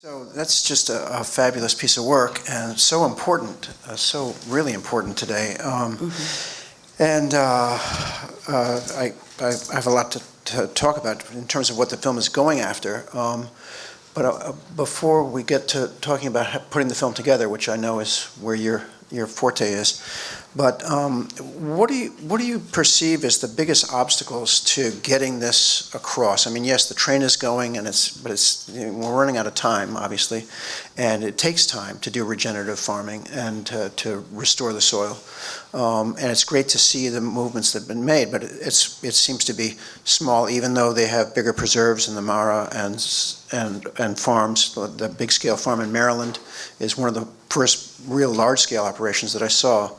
So that's just a fabulous piece of work and so important, so really important today. And I have a lot to talk about in terms of what the film is going after. But before we get to talking about putting the film together, which I know is where your forte is, but what do you perceive as the biggest obstacles to getting this across? I mean, yes, the train is going, and we're running out of time, obviously, and it takes time to do regenerative farming and to restore the soil. And it's great to see the movements that have been made, but it seems to be small, even though they have bigger preserves in the Mara and farms. The big scale farm in Maryland is one of the first real large scale operations that I saw.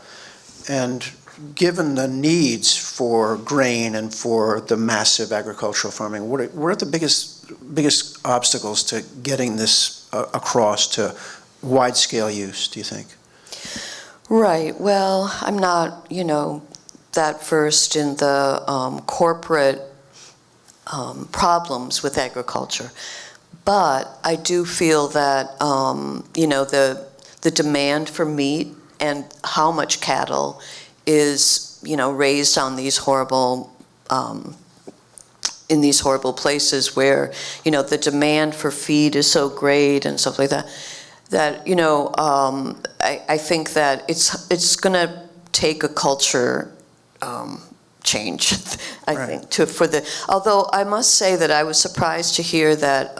And given the needs for grain and for the massive agricultural farming, what are the biggest obstacles to getting this across to wide scale use, do you think? Right. Well, I'm not, that versed in the corporate problems with agriculture, but I do feel that, the demand for meat and how much cattle is, raised on these horrible, in these horrible places where, the demand for feed is so great and stuff like that, I think that it's going to take a culture change, I think, although I must say that I was surprised to hear that,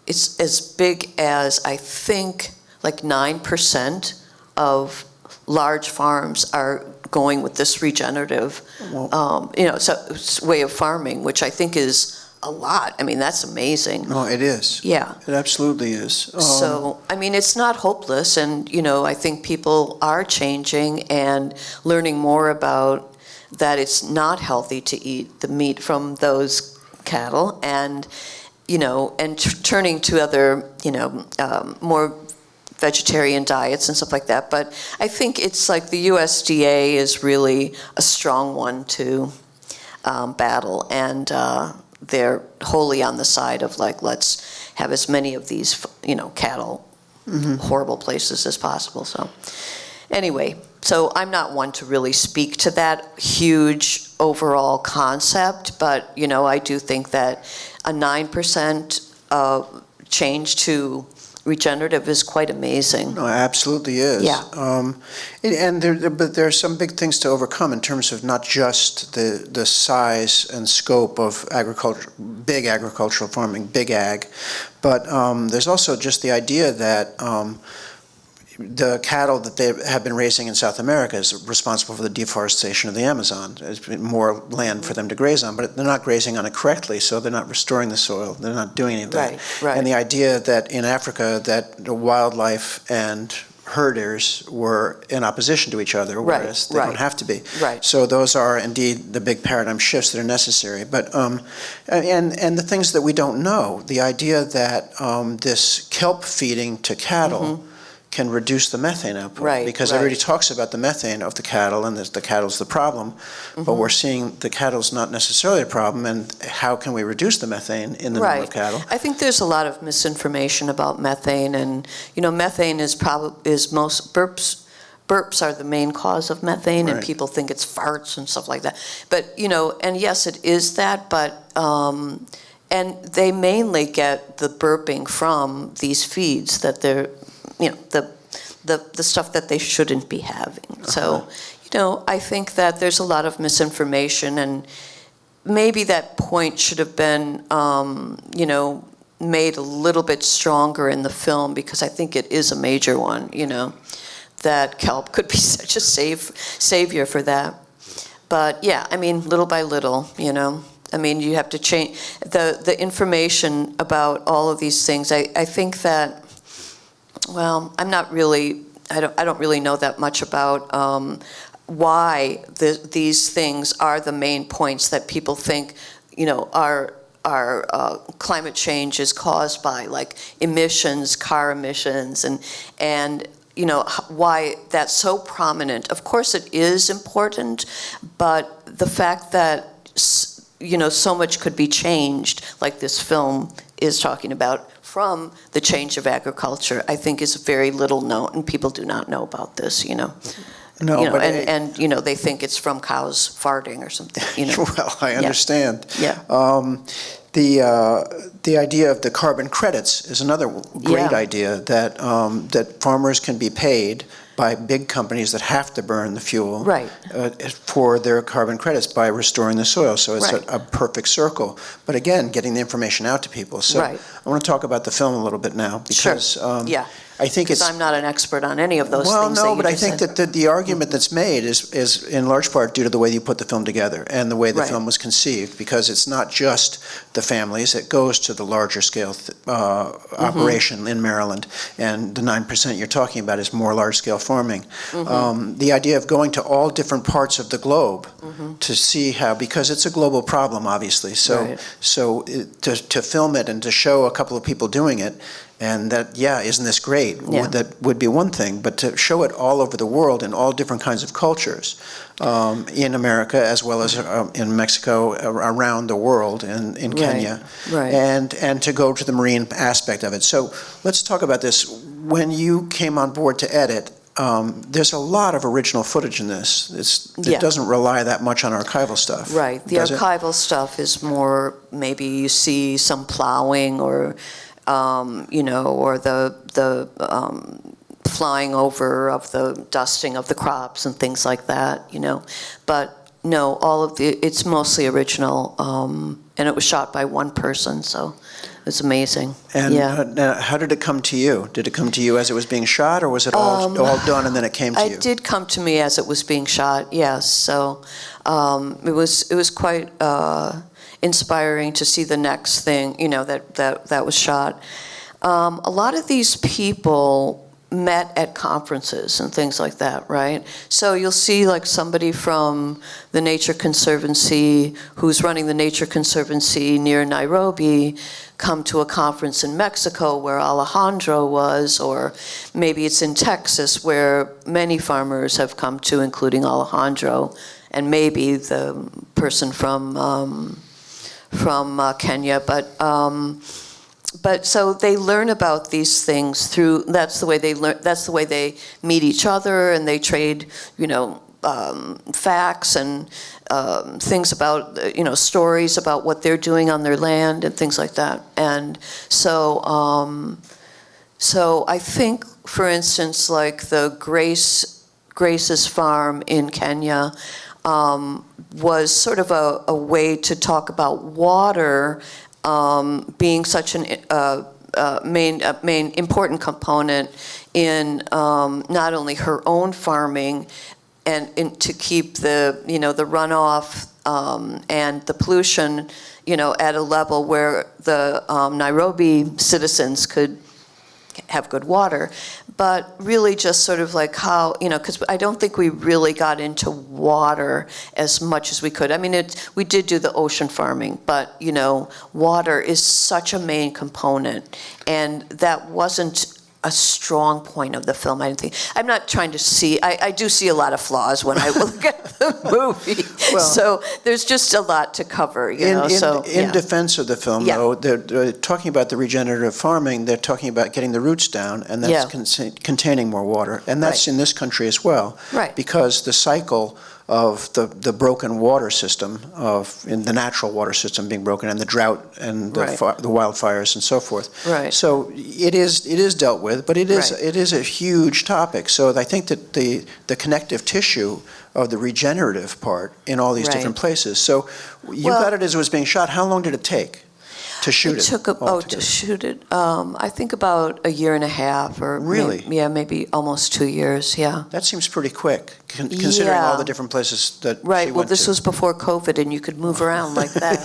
it's as big as, I think, like 9% of large farms are going with this regenerative, way of farming, which I think is a lot. I mean, that's amazing. No, it is. Yeah. It absolutely is. So, I mean, it's not hopeless, and, I think people are changing and learning more about that it's not healthy to eat the meat from those cattle, and, turning to other, more vegetarian diets and stuff like that. But I think it's like the USDA is really a strong one to battle, and they're wholly on the side of like, let's have as many of these, cattle, horrible places as possible. So anyway, so I'm not one to really speak to that huge overall concept, but, I do think that a 9% change to regenerative is quite amazing. No, it absolutely is. Yeah. But there are some big things to overcome in terms of not just the size and scope of agriculture, big agricultural farming, big ag, but there's also just the idea that the cattle that they have been raising in South America is responsible for the deforestation of the Amazon. There's been more land for them to graze on, but they're not grazing on it correctly, so they're not restoring the soil. They're not doing any of that. Right. And the idea that in Africa that the wildlife and herders were in opposition to each other, whereas they don't have to be. Right. So those are indeed the big paradigm shifts that are necessary. But and the things that we don't know, the idea that this kelp feeding to cattle can reduce the methane output, because everybody talks about the methane of the cattle, and the cattle's the problem, but we're seeing the cattle's not necessarily a problem, and how can we reduce the methane in the number of cattle? I think there's a lot of misinformation about methane, and methane is most burps are the main cause of methane, and people think it's farts and stuff like that. But and yes, it is that, but and they mainly get the burping from these feeds that they're the stuff that they shouldn't be having. So, I think that there's a lot of misinformation, and maybe that point should have been, made a little bit stronger in the film, because I think it is a major one, that kelp could be such a savior for that. But yeah, I mean, little by little, I mean, you have to change the information about all of these things. I think that, well, I don't really know that much about why these things are the main points that people think, our climate change is caused by, like emissions, car emissions, and why that's so prominent. Of course, it is important, but the fact that so much could be changed, like this film is talking about from the change of agriculture, I think is very little known, and people do not know about this, No, but but they think it's from cows farting or something, well, I understand. Yeah. The idea of the carbon credits is another great Yeah. idea, that farmers can be paid by big companies that have to burn the fuel Right. For their carbon credits by restoring the soil. So it's Right. a perfect circle. But again, getting the information out to people. So Right. I want to talk about the film a little bit now because Yeah. I think it's... Because I'm not an expert on any of those Well, things. no, but I think that the argument that's made is in large part due to the way you put the film together and the way the Right. film was conceived, because it's not just the families, it goes to the larger scale operation in Maryland, and the 9% you're talking about is more large scale farming. The idea of going to all different parts of the globe to see how, because it's a global problem, obviously, Right. to film it and to show a couple of people doing it, and that, isn't this great? Yeah. That would be one thing, but to show it all over the world in all different kinds of cultures, in America as well as in Mexico, around the world, in Kenya, Right. and to go to the marine aspect of it. So let's talk about this. When you came on board to edit, there's a lot of original footage in this. It doesn't rely that much on archival stuff. Right. The archival stuff is more, maybe you see some plowing or or the flying over of the dusting of the crops and things like that, But no, it's mostly original, and it was shot by one person, so it's amazing. And how did it come to you? Did it come to you as it was being shot, or was it all done and then it came to you? It did come to me as it was being shot, yes. So it was quite inspiring to see the next thing, that was shot. A lot of these people met at conferences and things like that, right? So you'll see like somebody from the Nature Conservancy who's running the Nature Conservancy near Nairobi come to a conference in Mexico where Alejandro was, or maybe it's in Texas where many farmers have come to, including Alejandro, and maybe the person from Kenya, but so they learn about these things through, that's the way they learn, that's the way they meet each other, and they trade, facts and things about, stories about what they're doing on their land and things like that. And so I think, for instance, like the Grace's farm in Kenya was sort of a way to talk about water being such an main important component in not only her own farming and to keep the the runoff and the pollution at a level where the Nairobi citizens could have good water, but really just sort of like how, because I don't think we really got into water as much as we could. I mean, we did do the ocean farming, but, water is such a main component, and that wasn't a strong point of the film, I didn't think. I'm not trying to see, I do see a lot of flaws when I look at the movie. Well, so there's just a lot to cover, In defense of the film, though, they're talking about the regenerative farming, they're talking about getting the roots down, and that's containing more water. And that's in this country as well. Right. Because the cycle of the broken water system, in the natural water system being broken, and the drought and the wildfires and so forth. Right. So it is dealt with, but it is a huge topic. So I think that the connective tissue of the regenerative part in all these different places. So you got it as it was being shot. How long did it take to shoot it? To shoot it, I think about a year and a half, or really, maybe almost 2 years. Yeah, that seems pretty quick, considering all the different places that she Well, went this to. was before COVID, and you could move around like that.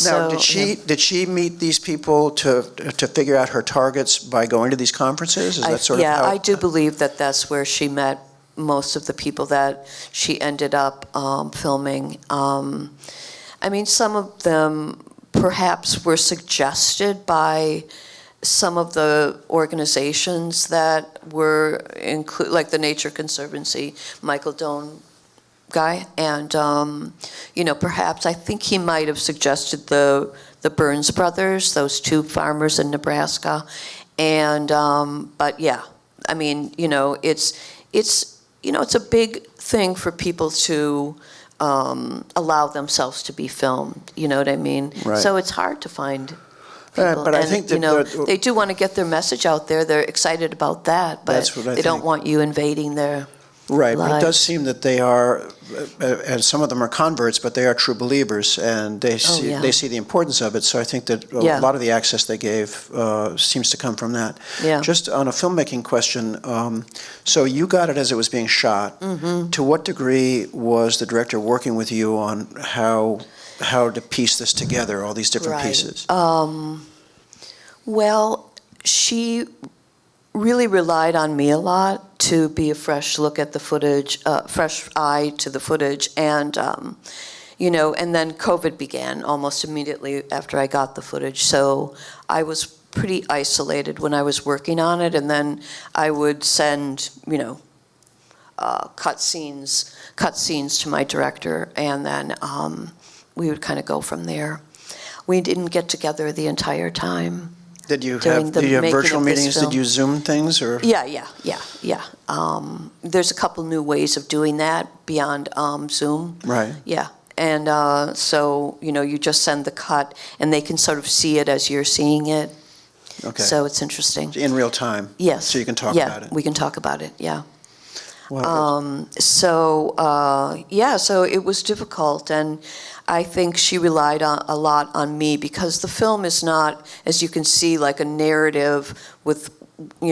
Now, did she meet these people to figure out her targets by going to these conferences? Is that sort of how? I do believe that that's where she met most of the people that she ended up filming. I mean, some of them perhaps were suggested by some of the organizations that were like the Nature Conservancy, Michael Doan guy, and perhaps I think he might have suggested the the Burns brothers, those two farmers in Nebraska. And, but yeah, I mean, it's a big thing for people to allow themselves to be filmed, you know what I mean? Right. So it's hard to find people. But I and, think that they do want to get their message out there. They're excited about that, but That's what I they don't think. want you invading their Right, but it lives. does seem that they are, and some of them are converts, but they are true believers, and they see, yeah. they see the importance of it. So I think that a Yeah. lot of the access they gave seems to come from that. Yeah. Just on a filmmaking question, so you got it as it was being shot. Mm-hmm. To what degree was the director working with you on how to piece this together, all these different Right. pieces? Well, she really relied on me a lot to be a fresh look at the footage, fresh eye to the footage, and and then COVID began almost immediately after I got the footage, so I was pretty isolated when I was working on it, and then I would send cut scenes to my director, and then we would kind of go from there. We didn't get together the entire time. Did you during have, the did you have making virtual of this meetings? Did film. you Zoom things, or? Yeah. There's a couple new ways of doing that beyond Zoom. Right. Yeah, and so, you just send the cut, and they can sort of see it as you're seeing it. Okay. So it's interesting. In real time? Yes. So you can talk Yeah, about it? we can talk about it, yeah. Well, So it was difficult, and I think she relied a lot on me, because the film is not, as you can see, like a narrative with, we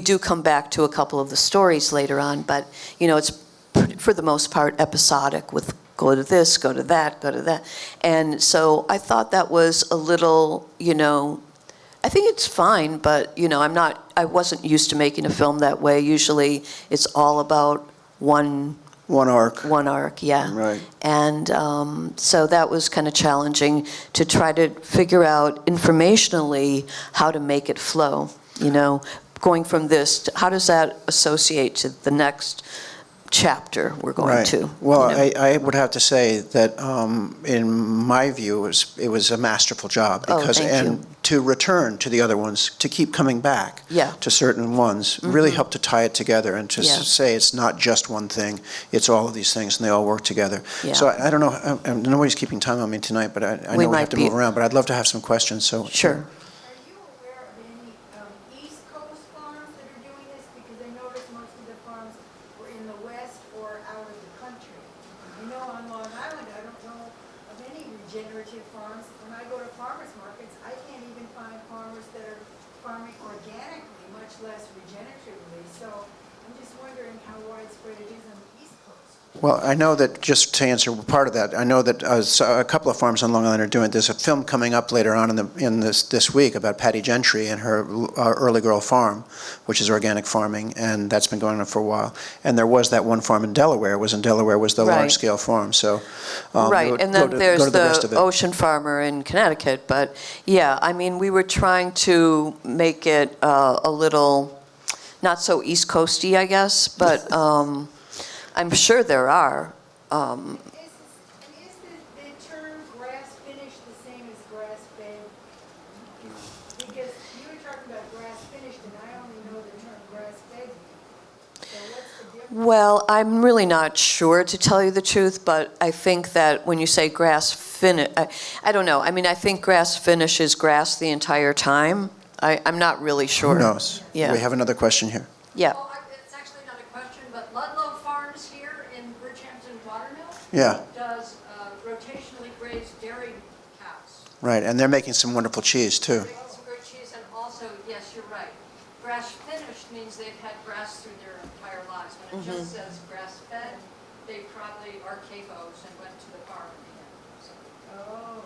do come back to a couple of the stories later on, but, it's for the most part episodic with go to this, go to that, go to that. And so I thought that was a little, I think it's fine, but, I wasn't used to making a film that way. Usually it's all about one arc. One arc, yeah. Right. And so that was kind of challenging to try to figure out informationally how to make it flow, going from this, how does that associate to the next chapter we're going to? Well, I would have to say that in my view, it was a masterful job, because thank you. to return to the other ones, to keep coming back to certain ones, really helped to tie it together and to say it's not just one thing, it's all of these things, and they all work together. Yeah. So I don't know, nobody's keeping time on me tonight, but I know we have to move around, but I'd love to have some questions. So Sure. Regenerative farms. When I go to farmers markets, I can't even find farmers that are farming organically, much less regeneratively. So I'm just wondering how widespread it is on the East Coast. Well, I know that, just to answer part of that, I know that a couple of farms on Long Island are doing it. There's a film coming up later on in this week about Patty Gentry and her Early Girl Farm, which is organic farming, and that's been going on for a while. And there was that one farm in Delaware. Was the large-scale farm. So Right, and then there's the Ocean Farmer in Connecticut. But yeah, I mean, we were trying to make it a little, not so East Coasty, I guess, but I'm sure there are. Is the term grass finish the same as grass fed? Because you were talking about grass finished, and I only know the term grass fed. So what's the difference? Well, I'm really not sure, to tell you the truth, but I think that when you say grass finish, I don't know. I mean, I think grass finish is grass the entire time. I'm not really sure. Who knows? Yeah. We have another question here. Yeah. Well, it's actually not a question, but Ludlow Farms here in Bridgehampton Watermill Yeah. does rotationally grazed dairy cows. Right, and they're making some wonderful cheese, too. They get some great cheese, and also, yes, you're right, grass finished means they've had grass through their entire lives. When it just says grass fed, they probably are CAFOs and went to the farm in the end. So. Oh, so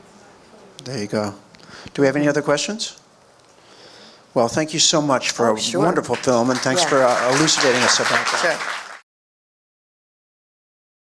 it's not totally. There you go. Do we have any other questions? Well, thank you so much for a sure. wonderful film, and thanks Yeah. for elucidating us about that. Sure.